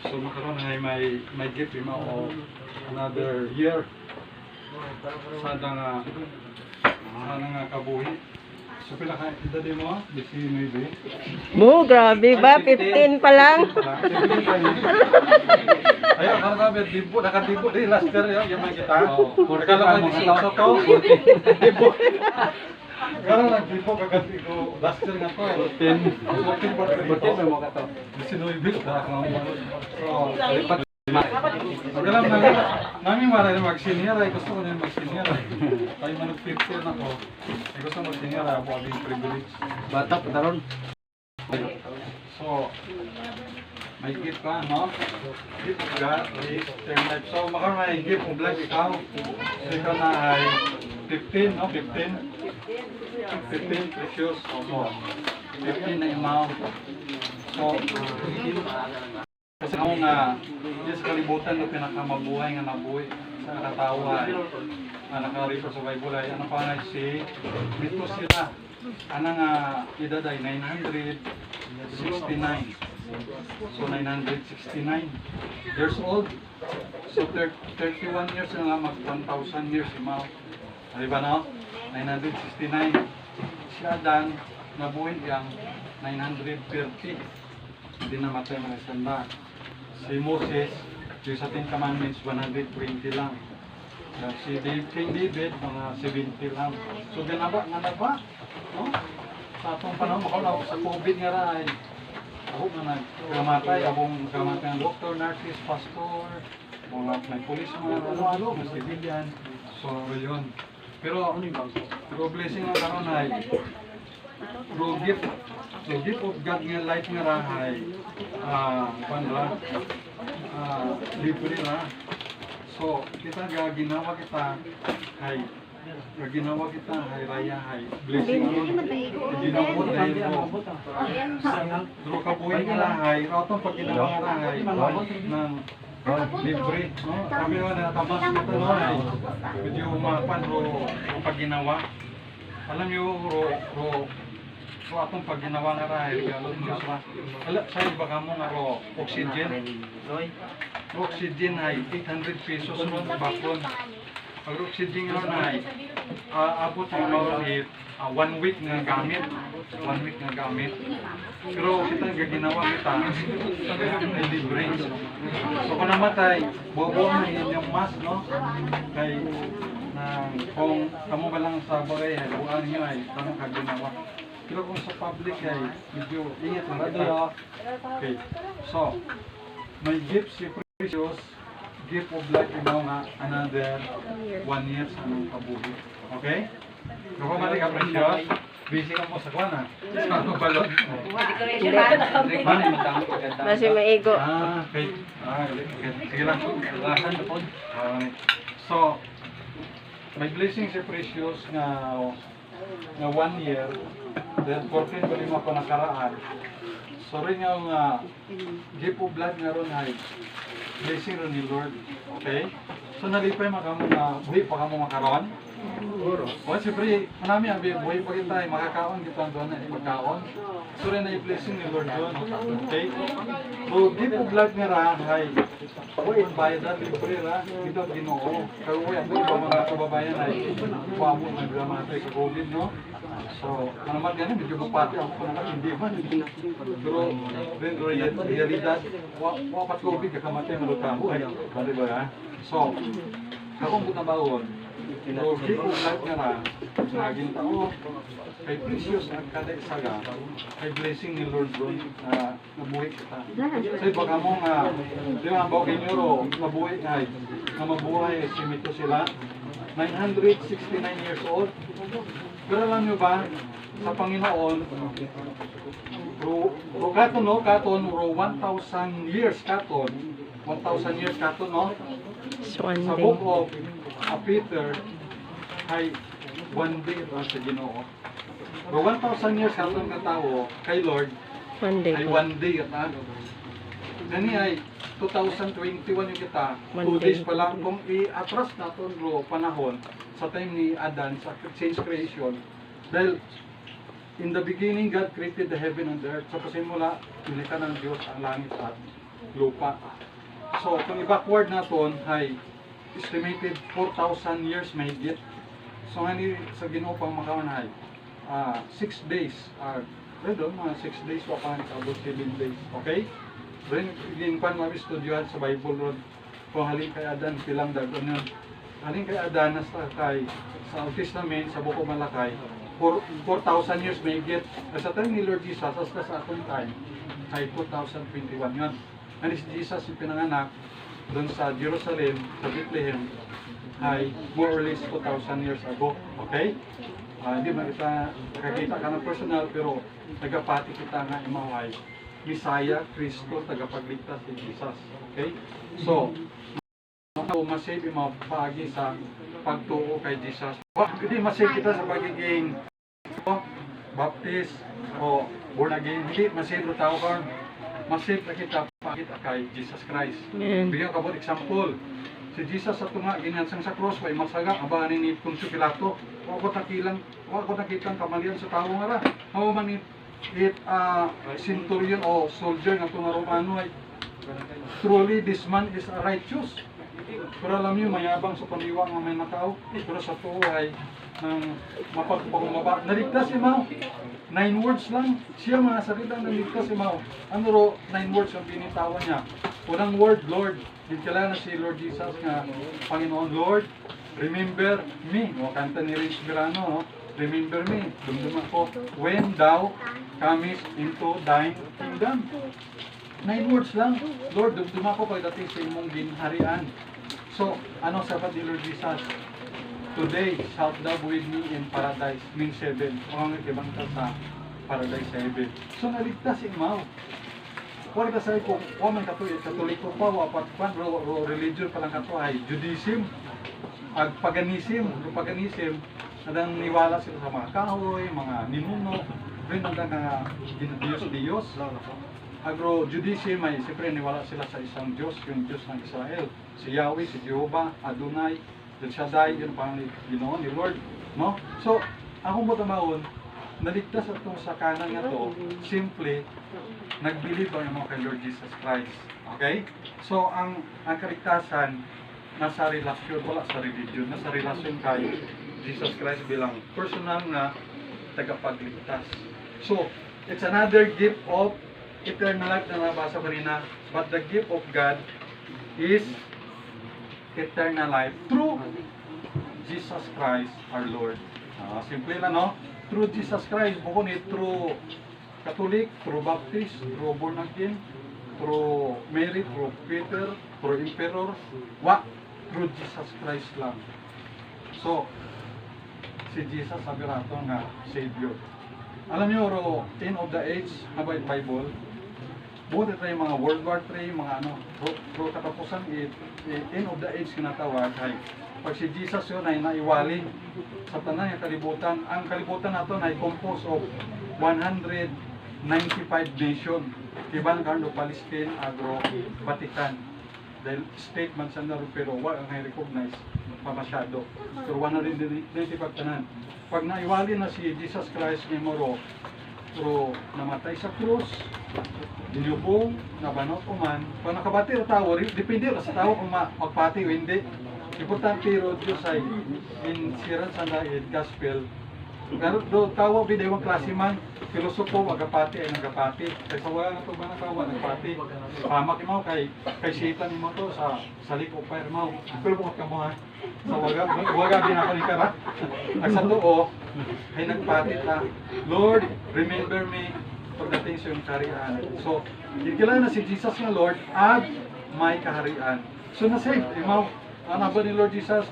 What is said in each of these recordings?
So makaroon ay may gift mo o another year sa nga kabuhi. So pila ka edad mo? 19. Mo, grabe ba? 15 pa lang? Ayo, kalau ka dibo, nakadibo di last year yung mga kita. Kalau ka mga tao to, dibo. Kalau nagdibo kagati ko last year nga to, 14 pa mo ka to. 19 ka mo. So, lipat. Magalam na namin maray mag-senior ay gusto ko na mag-senior. Ay manag 50 na ko. Ay gusto mag-senior ay ako ang privilege. Bata pa taron. So, may gift ka, no? Gift ka, is term life. So, may gift mo vlog ikaw. So, ikaw na ay 15, no? 15 precious. So, 15 na amount. So, kasi ako nga, yes, kalibutan na pinakamabuhay nga nabuhay sa nakatawa na naka-refer sa Bible ay ano pa nga si Mito sila. Ano nga edad ay 969. So 969 years old. So 31 years na nga mag 1,000 years si Mao. Di ba no? 969. Si Adan nabuhay yang 930. Hindi namatay mga sanda. Si Moses, yung sa 10 Commandments, 120 lang. Si King David, mga 70 lang. So, ganaba, no? Sa atong panahon, makaw sa COVID nga rin, ako na nagkamatay, akong nagkamatay ng doktor, nurses, pastor, mga may polis, mga ano-ano, mga civilian. So, yun. Pero blessing lang karon ay, gift of God nga life nga rahay, libre na. So, kita ginawa kita raya hay blessing ginawa dahil ko duro ka buhay nga rahay atong pag ginawa nga rahay ng libre, no? Kami na tamas kita no ay medyo umapan pag ginawa. Alam niyo So atong pag ginawa nga rahay, galon Diyos ra. Sa iba ka mo nga oxygen. Oxygen ay 800 pesos ron bakon. Pag oxygen nga ay abot ang mga 1 week nga gamit. 1 week nga gamit. Pero kita nga ginawa kita ay libre. So kung namatay, bobo na yung mask, no? Kay kung kamo ba lang sa bagay, buwan niyo ay tanong ka ginawa. Pero kung sa public ay medyo ingat lang kita. Okay. So, may gift si Precious, gift of life imo nga another 1 year sa anong kabuhi. Okay? Kung kumali ka Precious, busy ka mo sa kwana. Sa ano balon? Kasi maigo. Okay. Sige lang. So, may blessing si Precious nga 1 year. Then 14 pa lima pa nakaraan. So rin yung gift of blood nga ron ay blessing ron ni Lord. Okay? So nalipay makamo na buhay pa kamo makaroon. O siyempre, manami ang buhay pa kita ay makakaon kita doon na magkaon. So rin na i-blessing ni Lord doon. Okay? So gift of blood nga ron ay buhay bayad na libre ra. Ito Ginoo. Kaya buhay ang mga kababayan ay pamon naglamatay sa COVID, no? So, naman yan, medyo mapati ako naman, hindi man. Pero, realidad, wapat COVID, kakamatay, malutamo. Di ba ya? So, akong buta baon, so, gift of life nga na, naging tao, kay Precious ang kada isaga, kay blessing ni Lord Lord, nabuhay kita. So, iba ka mo nga, di ba, ang bawa kay Nyoro, nabuhay nga, na mabuhay, simito sila, 969 years old. Pero alam nyo ba, sa Panginoon, katon, 1,000 years katon, 1,000 years katon, no? Sa book of Peter, ay 1 day ra sa Ginoo. Pero 1,000 years katon ka tao, kay Lord, 1 day. ay 1 day at gani ay 2021 yung kita, 2 days pa lang. Kung i-atras natin panahon sa time ni Adan sa change creation, dahil in the beginning God created the heaven and the earth. So pasimula, nilikha ng Diyos ang langit at lupa. So, kung i-backward naton ay estimated 4,000 years mahigit. So, nga sa Ginoo pang makamanay, 6 days, pwede, mga 6 days pa pa, about 7 days, okay? Rin, din pa mga estudyohan sa Bible Road, kung halin kay Adan, silang dagon yun. Halin kay Adan, sa Old Testament, sa Buko Malakay, 4,000 years mahigit. Sa time ni Lord Jesus, hasta sa atong time, ay 2021 yun. And si Jesus yung pinanganak doon sa Jerusalem, sa Bethlehem, ay more or less 2,000 years ago. Okay? Hindi ba kita nakakita ka ng personal, pero nagapati kita nga imaway. Messiah, Kristo, tagapagligtas si Jesus. Okay? So, masave yung mga paagi sa pagtuo kay Jesus. Hindi masave kita sa pagiging baptist o born again. Hindi masave na tao ka. Masave na kita pakita kay Jesus Christ. Amen. Bigyan ka po example. Si Jesus sa tunga, ginyansang sa cross, may masaga, abangan ni Poncio Pilato. Wako nakitang kamalian sa tao nga ra. How man centurion o soldier nga tunga Romano ay truly this man is a righteous. Pero alam niyo, mayabang sa paniwa nga may nakao. Pero sa tuo ay mapagpagumaba. Naligtas si Mao. 9 words lang. Siya mga salita naligtas si Mao. Ano ro 9 words ang binitawan niya? Unang word, Lord. Yung kailangan si Lord Jesus nga, Panginoon, Lord, remember me. O, kanta ni Rich Verano, no? Remember me. Dumduman ko, when thou comest into thine kingdom. 9 words lang. Lord, dumduman ko pagdating sa imong ginharian. So, ano sabat ni Lord Jesus? Today, shalt thou with me in paradise. Mean 7. Mga ibang sa paradise 7. So, naligtas si Mao. Kung ka sa ko, man katoliko pa, wapat pa, religion pa lang kato ay Judaism, ag paganism, nadang niwala sila sa mga kahoy, mga ninuno, rin nadang Diyos. Agro Judaism ay siyempre niwala sila sa isang Diyos, yung Diyos ng Israel. Si Yahweh, si Jehovah, Adonai, El Shaddai, yun parang Ginoo ni Lord. No? So, akong matamahon, naligtas atong sa kanan nga to, simple, nag-believe ang mga kay Lord Jesus Christ. Okay? So, ang kaligtasan, nasa relasyon, wala sa religion, nasa relasyon kay Jesus Christ bilang personal na tagapagligtas. So, it's another gift of eternal life na nabasa ko rin na, but the gift of God is eternal life through Jesus Christ our Lord. Simple lang, no? Through Jesus Christ, bukod ni through Catholic, through Baptist, through born again, through Mary, through Peter, through Emperor, through Jesus Christ lang. So, si Jesus sabi rato nga Savior. Alam niyo, end of the age, about Bible, buti tayo mga World War III, mga ano, pro katapusan, end of the age kinatawag, ay pag si Jesus yun ay naiwali sa tanan yung kalibutan. Ang kalibutan nato ay composed of 195 nation. Iban karno Palestine, Agro, Vatican. Dahil statement sa naroon pero wala ang recognize pa masyado. Pero 195 tanan. Pag naiwali na si Jesus Christ ni Moro, pero namatay sa krus, dinubong, nabanot o man, kung nakabati o tao, depende sa tao kung magpati o hindi. Importante ro Diyos ay insiran sa daid gospel. Pero do tawo bidewang klase man, filosopo agapati ay nagapati. Kay sa wala na to ba nakawa nagpati. Pamak mo kay Satan mo to sa liko fire mo. Pero bukod ka mo ha. Sa waga din ako ni kara. Ang sa tuo ay nagpati ta. Lord, remember me pagdating sa iyong kaharian. So, kailangan na si Jesus nga Lord at may kaharian. So na-save, imaw, ano ba ni Lord Jesus?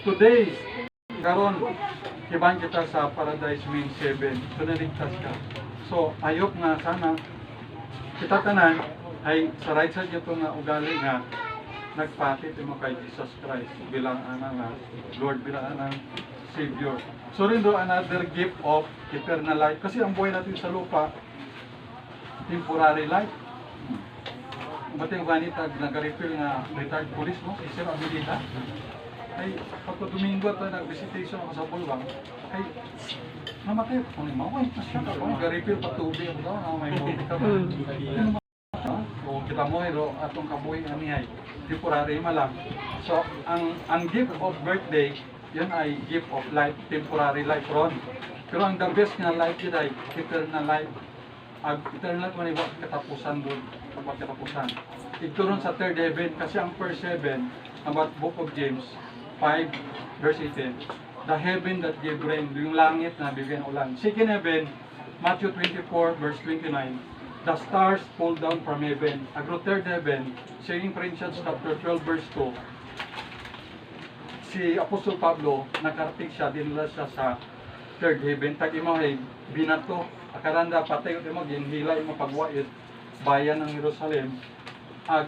Today, karon kiban kita sa Paradise Main 7. So, naligtas ka. So, ayok nga sana, kita tanan, ay sa right side ito nga ugali nga, nagpati mo kay Jesus Christ bilang anang Lord, bilang anang Savior. So, rin do another gift of eternal life. Kasi ang buhay natin sa lupa, temporary life. Ba't yung ganita, nag-refill nga retired police, no? Si Sir Abilita. Ay, pagka Domingo at nag-visitation ako sa Bulwang, ay, namatay ako ni Maway. Nasya ka pa, nag-refill pa tubig ako daw, may multi ka ba? O, kita mo ro atong kabuhi anihay temporary malam. So ang gift of birthday yun ay gift of life, temporary life ron. Pero ang the best nga life yun ay eternal life. Ang eternal life man ay wag katapusan doon, wag katapusan. Ito ron sa third heaven kasi ang first heaven about book of James 5 verse 18. The heaven that gave rain, yung langit na bigyan ulan. Second heaven, Matthew 24 verse 29. The stars fall down from heaven. Agro third heaven, saying Corinthians chapter 12 verse 2. Si Apostol Pablo, nakarating siya, dinala siya sa third heaven. Tag-imaw ay binato. Akaranda patay o ginhila yung mapagwait bayan ng Jerusalem.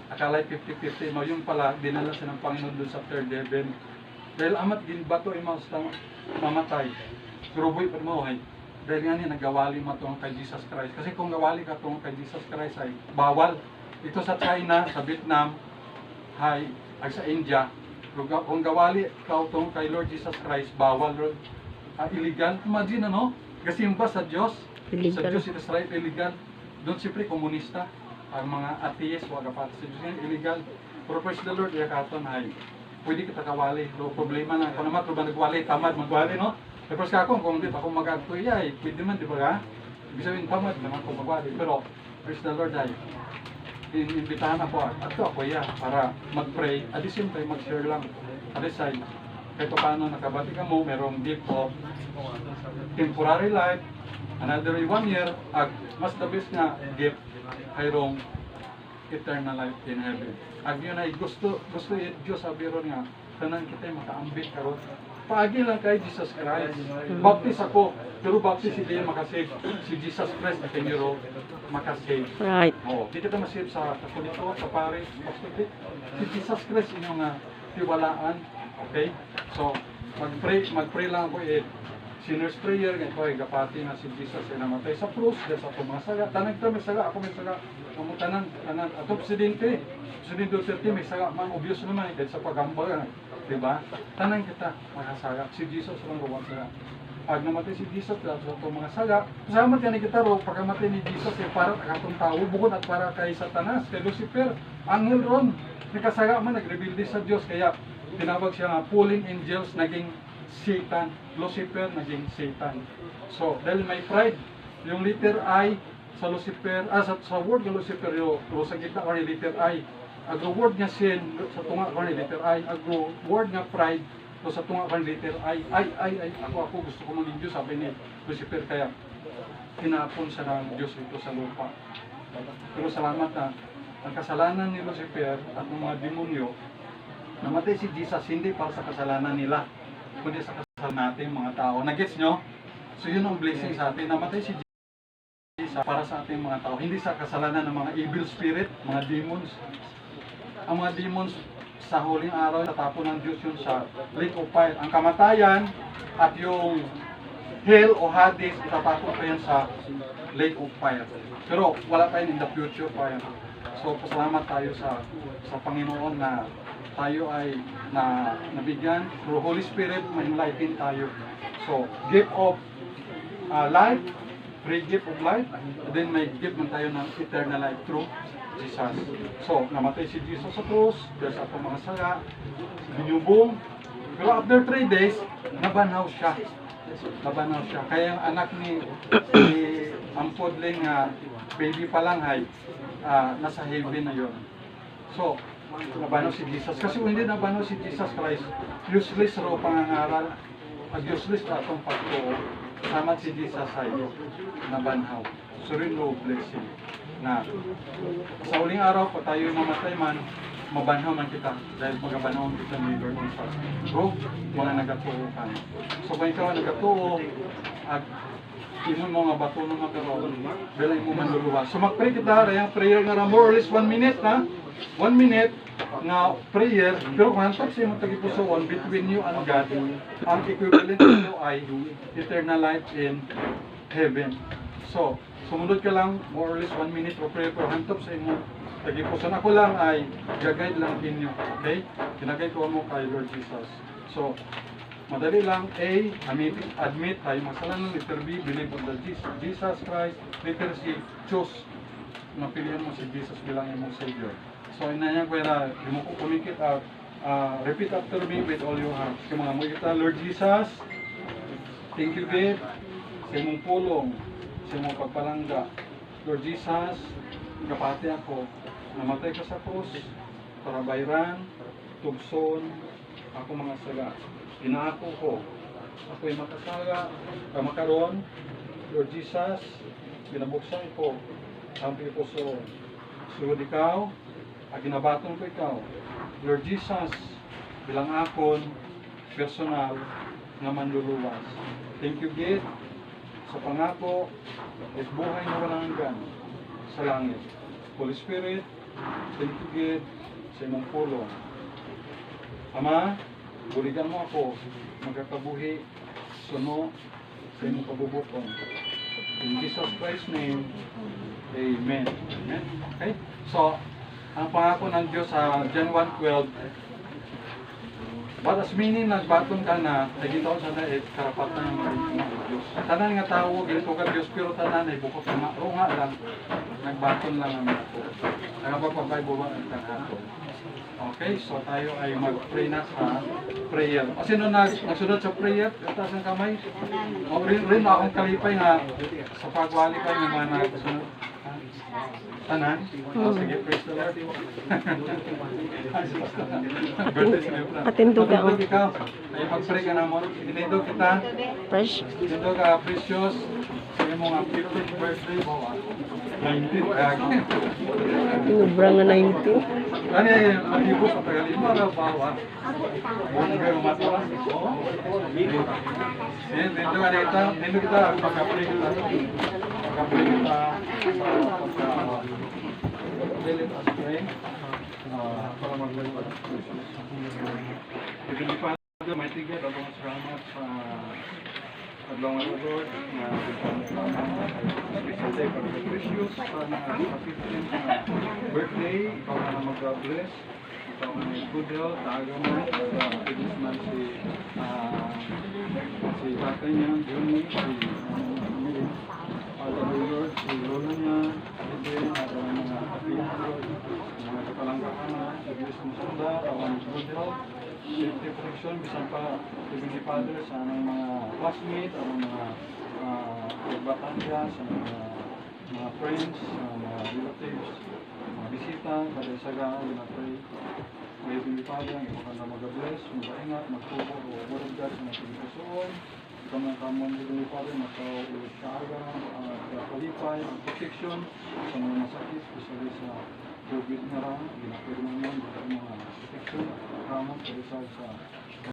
Akalay 50-50 mo. Yung pala, dinala siya ng Panginoon dun sa third heaven. Dahil amat ginbato yung mga mamatay. Gruboy pa mo ay. Dahil nga niya nagawali mo itong kay Jesus Christ. Kasi kung gawali ka itong kay Jesus Christ ay bawal. Ito sa China, sa Vietnam, ay sa India. Kung gawali ka itong kay Lord Jesus Christ, bawal. Illegal. Imagine ano? Gasimba sa Diyos. Illegal. Sa Diyos, it is right, illegal. Doon siyempre komunista. Ang mga atheist, wag pa sa Diyos, illegal. Pero praise the Lord, yakaton ay pwede kita kawali. No problema na. Kung naman, kung nagwali, tamad, magwali, no? Tapos kung dito ako mag-agtoy, ay pwede man, di ba ka? Ibig sabihin, tamad naman kung magwali. Pero, praise the Lord, ay inimbitahan ako at ito ako, para mag-pray. At the same time, mag-share lang. At the side, kahit paano nakabati ka mo, merong gift of temporary life, another 1 year, at mas the best nga gift, mayroong eternal life in heaven. Ag yun ay gusto Diyos sabi ron nga, tanan kita makaambit karon. Paagi lang kay Jesus Christ. Baptist ako, pero baptist hindi makasave. Si Jesus Christ na kanyo makasave. Right. Oo, di kita masave sa Katoliko, sa Paris, Apostolic. Si Jesus Christ inyong tiwalaan. Okay? So, mag-pray lang ako sinner's prayer, ganito ay gapati nga si Jesus ay namatay sa krus, dahil sa itong mga saga. Tanag ito, may saga, ako may saga. Tanan, atong presidente Duterte, may saga, man, obvious naman, dahil sa pagambal, diba? Tanang kita, mga saga. Si Jesus lang ruwag saga. Pag namatay si Jesus, dahil sa itong mga saga, kasama ka ni kita ro, pagkamatay ni Jesus, para akatong tao, bukod at para kay Satanas, kay Lucifer, angel ron. Nakasaga man, nagrebuilde sa Diyos, kaya tinawag siya nga, fallen angels, naging Satan, Lucifer naging Satan. So, dahil may pride, yung letter I sa Lucifer, sa word ng Lucifer, yung sa gitna ko ni letter I, ang word nga sin, sa tunga ko ni letter I, ang word nga pride, so sa tunga ko ni letter I, ako gusto ko maging Diyos, sabi ni Lucifer, kaya tinapon siya ng Diyos ito sa lupa. Pero salamat na, ang kasalanan ni Lucifer at ng mga demonyo, namatay si Jesus hindi para sa kasalanan nila, kundi sa kasalanan natin mga tao. Nagets nyo? So yun ang blessing sa atin. Namatay si Jesus para sa ating mga tao. Hindi sa kasalanan ng mga evil spirit, mga demons. Ang mga demons sa huling araw, natapon ng Diyos yun sa lake of fire. Ang kamatayan at yung hell o Hades, itatapon pa yan sa lake of fire. Pero wala tayo in the future pa yan. So pasalamat tayo sa Panginoon na tayo ay nabigyan through Holy Spirit, ma-enlighten tayo. So, gift of life, free gift of life, and then may gift man tayo ng eternal life through Jesus. So, namatay si Jesus sa krus, dahil sa atong mga saga, binyubong. Pero after 3 days, nabanaw siya. Kaya ang anak ni Ampodling, baby pa lang ay nasa heaven na yon. So, nabanaw si Jesus. Kasi kung hindi nabanaw si Jesus Christ, useless raw pangangaral. At useless na itong pagtuo. Kasama si Jesus ay nabanaw. So rin low blessing. Na sa uling araw, pa tayo mamatay man, mabanaw man kita. Dahil magabanaw kita ni Lord Jesus. Bro, mga nagatuo ka. So kung ikaw nagatuo, at imon mo nga bato ng makaroon, bilay mo man luluwa. So mag-pray kita, yung prayer nga more or less 1 minute na. 1 minute nga prayer, pero kung hantok siya mong tagipusoon between you and God, ang equivalent nito ay eternal life in heaven. So, sumunod ka lang, more or less 1 minute of prayer, pero hantok sa imo tagipusoon. Ako lang ay gagayad lang inyo, okay? Kinagay ko mo kay Lord Jesus. So, madali lang. A, admit tayo masalanan. Letter B, believe on the Jesus Christ. Letter C, choose napilihan mo si Jesus bilang imong Savior. So inanya ko na mo ko communicate out. Repeat after me with all your heart. Kaya mga mo kita, Lord Jesus, thank you God sa imong pulong, sa imong pagpalangga. Lord Jesus, kapati ako, namatay ka sa krus, para bayran, tugson, ako mga saga. Inaako ko, ako'y makasaga, kamakaroon, Lord Jesus, binabuksan ko, ang puso. Sugod ikaw, aginabaton ko ikaw. Lord Jesus, bilang akon, personal, nga manluluwas. Thank you, God, sa pangako, at buhay na walang hanggan sa langit. Holy Spirit, thank you, God, sa imong pulong. Ama, buligan mo ako, magkakabuhi, suno, sa imong kabubuton. In Jesus Christ's name, Amen. Amen. Okay? So, ang pangako ng Diyos sa John 1:12, but as meaning nagbaton ka na, nagitaw sa na, karapatan ng Diyos. Tanan nga tao, ginito ka Diyos, pero tanan ay bukod na runga lang, nagbaton lang ang ako. Nagpapabay buwan ang tanhato. Okay, so tayo ay mag-pray na sa prayer. O sino nagsunod sa prayer? Taas ng kamay. O rin akong kalipay nga sa pagwalipay ng mga nagsunod. Tanan? O sige, praise the Lord. Patindog ako. Matindog ikaw. Ay mag-pray ka na mo. Tinindog kita. Fresh. Tinindog ka, precious. Sige mo nga, 15th birthday mo. 19. Sobra nga 19. Ano yung matibos sa Tagalima na bawa? Buong kayo matawa. Dito ka dito. Dito kita. Pagka-pray kita. Pagka-pray kita. Let us pray. Para mag-pray. Heavenly Father, mighty God, abang salamat sa Adlong Lord, na special day para sa Precious, para sa 15th birthday, ikaw na mag-bless, ikaw na good health, taaga mo, sa goodness man si tatay niya, Johnny, si Lord, si Lola niya, at ang mga kapitid, mga kapalanggaan na, sa Diyos ng Sanda, ang good health, safety protection, bisan pa Heavenly Father sa aming mga classmates, ang mga kaibatan niya, sa mga friends, mga relatives, mga bisita, kada isaga, pray. Heavenly Father, ang ikaw na mag-bless, mag-ingat, magtubo, o word of God sa mga pinagkasuon. Ikaw na kamon, Heavenly Father, makaulaga, kalipay, protection, sa mga masakit, especially sa COVID na lang, ginapwede naman, mga protection, ramon, sa